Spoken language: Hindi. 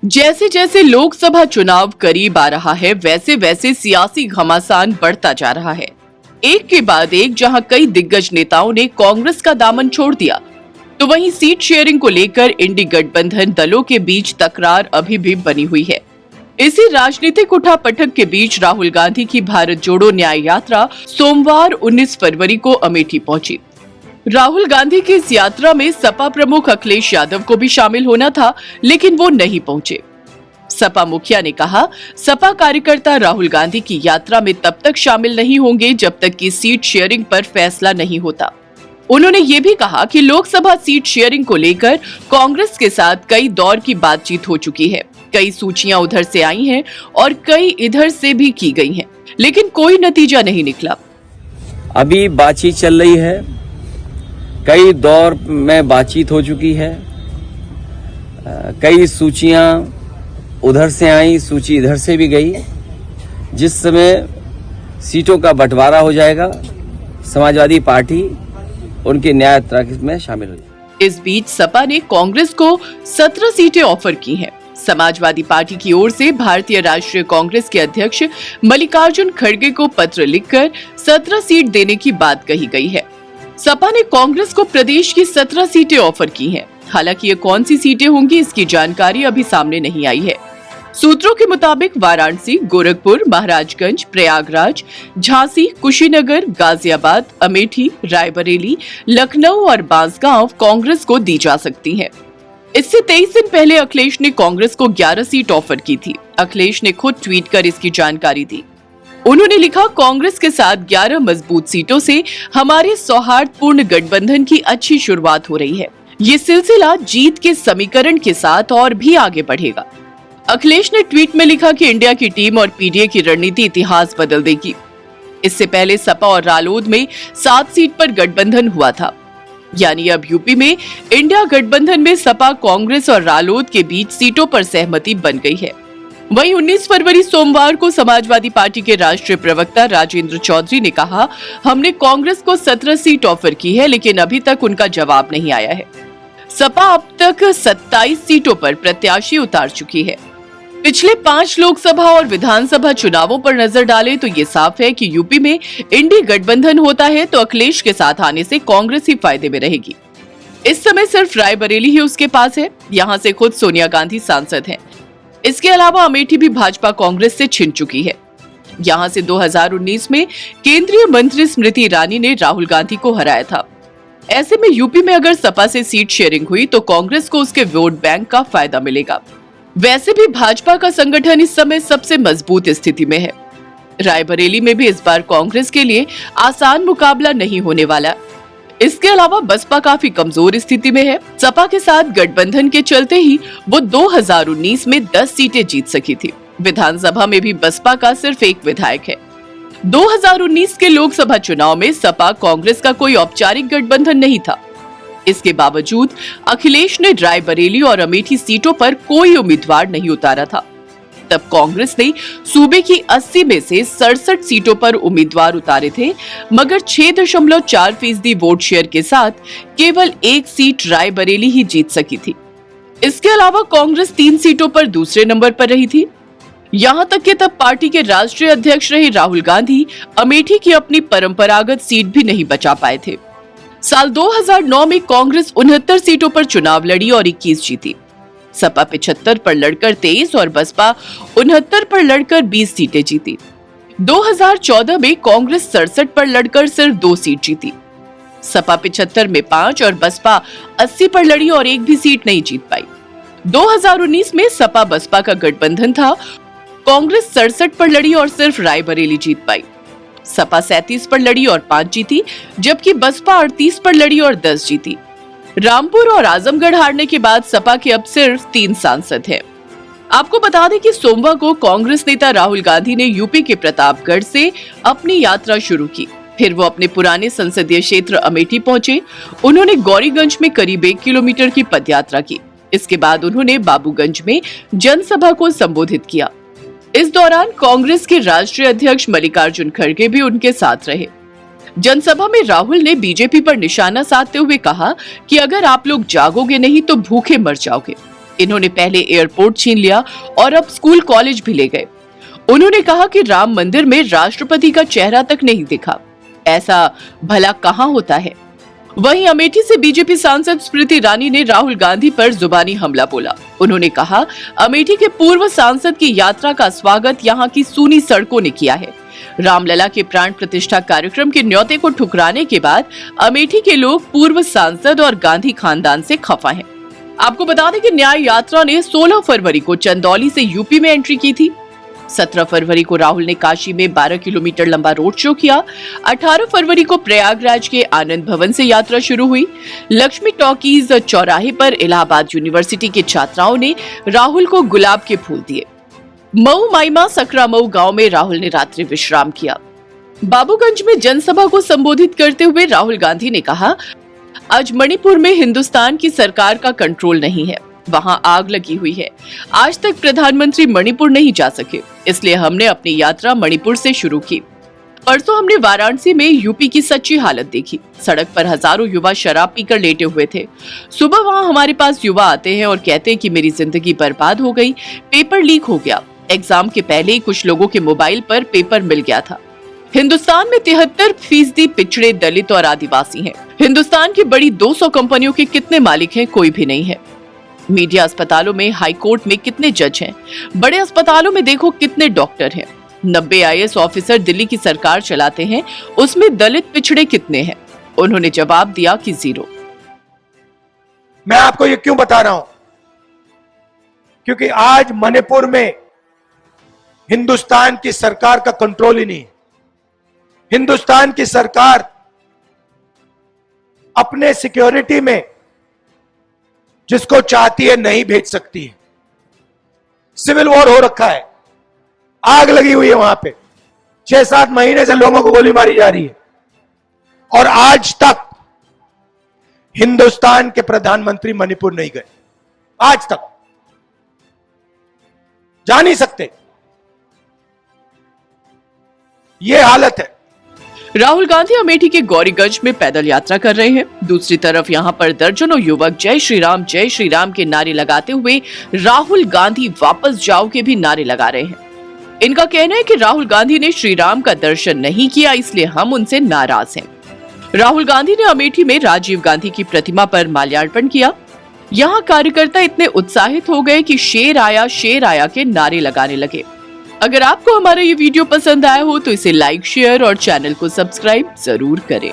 जैसे जैसे लोकसभा चुनाव करीब आ रहा है, वैसे वैसे सियासी घमासान बढ़ता जा रहा है। एक के बाद एक जहां कई दिग्गज नेताओं ने कांग्रेस का दामन छोड़ दिया, तो वहीं सीट शेयरिंग को लेकर इंडी गठबंधन दलों के बीच तकरार अभी भी बनी हुई है। इसी राजनीतिक उठापटक के बीच राहुल गांधी की भारत जोड़ो न्याय यात्रा सोमवार 19 फरवरी को अमेठी पहुंची। राहुल गांधी की इस यात्रा में सपा प्रमुख अखिलेश यादव को भी शामिल होना था, लेकिन वो नहीं पहुंचे। सपा मुखिया ने कहा, सपा कार्यकर्ता राहुल गांधी की यात्रा में तब तक शामिल नहीं होंगे जब तक कि सीट शेयरिंग पर फैसला नहीं होता। उन्होंने ये भी कहा कि लोकसभा सीट शेयरिंग को लेकर कांग्रेस के साथ कई दौर की बातचीत हो चुकी है। कई सूचियां उधर से आई हैं और कई इधर से भी की गई हैं, लेकिन कोई नतीजा नहीं निकला। अभी बातचीत चल रही है, कई दौर में बातचीत हो चुकी है, कई सूचियां उधर से आई, सूची इधर से भी गई। जिस समय सीटों का बंटवारा हो जाएगा, समाजवादी पार्टी उनकी न्याय यात्रा में शामिल हो जाएगी। इस बीच सपा ने कांग्रेस को 17 सीटें ऑफर की हैं। समाजवादी पार्टी की ओर से भारतीय राष्ट्रीय कांग्रेस के अध्यक्ष मल्लिकार्जुन खड़गे को पत्र लिखकर 17 सीट देने की बात कही गई है। सपा ने कांग्रेस को प्रदेश की 17 सीटें ऑफर की हैं। हालांकि ये कौन सी सीटें होंगी, इसकी जानकारी अभी सामने नहीं आई है। सूत्रों के मुताबिक वाराणसी, गोरखपुर, महाराजगंज, प्रयागराज, झांसी, कुशीनगर, गाजियाबाद, अमेठी, रायबरेली, लखनऊ और बांसगांव कांग्रेस को दी जा सकती हैं। इससे 23 दिन पहले अखिलेश ने कांग्रेस को 11 सीट ऑफर की थी। अखिलेश ने खुद ट्वीट कर इसकी जानकारी दी। उन्होंने लिखा, कांग्रेस के साथ 11 मजबूत सीटों से हमारे सौहार्दपूर्ण गठबंधन की अच्छी शुरुआत हो रही है। ये सिलसिला जीत के समीकरण के साथ और भी आगे बढ़ेगा। अखिलेश ने ट्वीट में लिखा कि इंडिया की टीम और पीडीए की रणनीति इतिहास बदल देगी। इससे पहले सपा और रालोद में 7 सीट पर गठबंधन हुआ था, यानी अब यूपी में इंडिया गठबंधन में सपा, कांग्रेस और रालोद के बीच सीटों पर सहमति बन गई है। वहीं 19 फरवरी सोमवार को समाजवादी पार्टी के राष्ट्रीय प्रवक्ता राजेंद्र चौधरी ने कहा, हमने कांग्रेस को 17 सीट ऑफर की है, लेकिन अभी तक उनका जवाब नहीं आया है। सपा अब तक 27 सीटों पर प्रत्याशी उतार चुकी है। पिछले 5 लोकसभा और विधानसभा चुनावों पर नजर डालें तो ये साफ है कि यूपी में इंडी गठबंधन होता है तो अखिलेश के साथ आने से कांग्रेस ही फायदे में रहेगी। इस समय सिर्फ रायबरेली ही उसके पास है। यहाँ से खुद सोनिया गांधी सांसद हैं। इसके अलावा अमेठी भी भाजपा कांग्रेस से छिन चुकी है। यहाँ से 2019 में केंद्रीय मंत्री स्मृति ईरानी ने राहुल गांधी को हराया था। ऐसे में यूपी में अगर सपा से सीट शेयरिंग हुई तो कांग्रेस को उसके वोट बैंक का फायदा मिलेगा। वैसे भी भाजपा का संगठन इस समय सबसे मजबूत स्थिति में है। रायबरेली में भी इस बार कांग्रेस के लिए आसान मुकाबला नहीं होने वाला। इसके अलावा बसपा काफी कमजोर स्थिति में है। सपा के साथ गठबंधन के चलते ही वो 2019 में 10 सीटें जीत सकी थी। विधानसभा में भी बसपा का सिर्फ एक विधायक है। 2019 के लोकसभा चुनाव में सपा कांग्रेस का कोई औपचारिक गठबंधन नहीं था। इसके बावजूद अखिलेश ने रायबरेली और अमेठी सीटों पर कोई उम्मीदवार नहीं उतारा था। तब कांग्रेस ने सूबे की 80 में से 67 सीटों पर उम्मीदवार उतारे थे, मगर 6.4% वोट शेयर के साथ केवल 1 सीट रायबरेली ही जीत सकी थी। इसके अलावा कांग्रेस 3 सीटों पर दूसरे नंबर पर रही थी। यहाँ तक कि तब पार्टी के राष्ट्रीय अध्यक्ष रहे राहुल गांधी अमेठी की अपनी परंपरागत सीट भी नहीं बचा पाए थे। साल 2009 में कांग्रेस 69 सीटों पर चुनाव लड़ी और 21 जीती। सपा 75 पर लड़कर 23 और बसपा 69 पर लड़कर 20 सीटें जीती। 2014 में कांग्रेस 67 पर लड़कर सिर्फ 2 सीट जीती। सपा 75 में 5 और बसपा 80 पर लड़ी और एक भी सीट नहीं जीत पाई। 2019 में सपा बसपा का गठबंधन था। कांग्रेस 67 पर लड़ी और सिर्फ रायबरेली जीत पाई। सपा 37 पर लड़ी और 5 जीती, जबकि बसपा 38 पर लड़ी और 10 जीती। रामपुर और आजमगढ़ हारने के बाद सपा के अब सिर्फ 3 सांसद हैं। आपको बता दें कि सोमवार को कांग्रेस नेता राहुल गांधी ने यूपी के प्रतापगढ़ से अपनी यात्रा शुरू की। फिर वो अपने पुराने संसदीय क्षेत्र अमेठी पहुंचे। उन्होंने गौरीगंज में करीब 1 किलोमीटर की पदयात्रा की। इसके बाद उन्होंने बाबूगंज में जनसभा को संबोधित किया। इस दौरान कांग्रेस के राष्ट्रीय अध्यक्ष मल्लिकार्जुन खड़गे भी उनके साथ रहे। जनसभा में राहुल ने बीजेपी पर निशाना साधते हुए कहा कि अगर आप लोग जागोगे नहीं तो भूखे मर जाओगे। इन्होंने पहले एयरपोर्ट छीन लिया और अब स्कूल कॉलेज भी ले गए। उन्होंने कहा कि राम मंदिर में राष्ट्रपति का चेहरा तक नहीं दिखा। ऐसा भला कहां होता है। वहीं अमेठी से बीजेपी सांसद स्मृति ईरानी ने राहुल गांधी पर जुबानी हमला बोला। उन्होंने कहा, अमेठी के पूर्व सांसद की यात्रा का स्वागत यहां की सूनी सड़कों ने किया है। रामलला के प्राण प्रतिष्ठा कार्यक्रम के न्योते को ठुकराने के बाद अमेठी के लोग पूर्व सांसद और गांधी खानदान से खफा हैं। आपको बता दें कि न्याय यात्रा ने 16 फरवरी को चंदौली से यूपी में एंट्री की थी। 17 फरवरी को राहुल ने काशी में 12 किलोमीटर लंबा रोड शो किया। 18 फरवरी को प्रयागराज के आनंद भवन से यात्रा शुरू हुई। लक्ष्मी टॉकीज चौराहे पर इलाहाबाद यूनिवर्सिटी के छात्राओं ने राहुल को गुलाब के फूल दिए। मऊ माइमा सकरा मऊ गांव में राहुल ने रात्रि विश्राम किया। बाबूगंज में जनसभा को संबोधित करते हुए राहुल गांधी ने कहा, आज मणिपुर में हिंदुस्तान की सरकार का कंट्रोल नहीं है, वहां आग लगी हुई है। आज तक प्रधानमंत्री मणिपुर नहीं जा सके, इसलिए हमने अपनी यात्रा मणिपुर से शुरू की। परसों हमने वाराणसी में यूपी की सच्ची हालत देखी। सड़क पर हजारों युवा शराब पीकर लेटे हुए थे। सुबह वहां हमारे पास युवा आते हैं और कहते हैं कि मेरी जिंदगी बर्बाद हो गई, पेपर लीक हो गया। एग्जाम के पहले ही कुछ लोगों के मोबाइल पर पेपर मिल गया था। हिंदुस्तान में 73% पिछड़े, दलित और आदिवासी हैं। हिंदुस्तान की बड़ी 200 कंपनियों के कितने मालिक हैं, कोई भी नहीं है। मीडिया अस्पतालों में, हाई कोर्ट में कितने जज हैं। बड़े अस्पतालों में देखो कितने डॉक्टर हैं। 90 IAS ऑफिसर दिल्ली की सरकार चलाते हैं, उसमें दलित पिछड़े कितने हैं? उन्होंने जवाब दिया कि 0। मैं आपको ये क्यों बता रहा हूं? क्योंकि आज मणिपुर में हिंदुस्तान की सरकार का कंट्रोल ही नहीं है। हिंदुस्तान की सरकार अपने सिक्योरिटी में जिसको चाहती है नहीं भेज सकती है। सिविल वॉर हो रखा है, आग लगी हुई है वहां पे। 6-7 महीने से लोगों को गोली मारी जा रही है और आज तक हिंदुस्तान के प्रधानमंत्री मणिपुर नहीं गए। आज तक जा नहीं सकते। ये हालत है। राहुल गांधी अमेठी के गौरीगंज में पैदल यात्रा कर रहे हैं। दूसरी तरफ यहां पर दर्जनों युवक जय श्री राम के नारे लगाते हुए राहुल गांधी वापस जाओ के भी नारे लगा रहे हैं। इनका कहना है कि राहुल गांधी ने श्री राम का दर्शन नहीं किया, इसलिए हम उनसे नाराज हैं। राहुल गांधी ने अमेठी में राजीव गांधी की प्रतिमा पर माल्यार्पण किया। यहाँ कार्यकर्ता इतने उत्साहित हो गए कि शेर आया के नारे लगाने लगे। अगर आपको हमारा ये वीडियो पसंद आया हो तो इसे लाइक, शेयर और चैनल को सब्सक्राइब जरूर करें।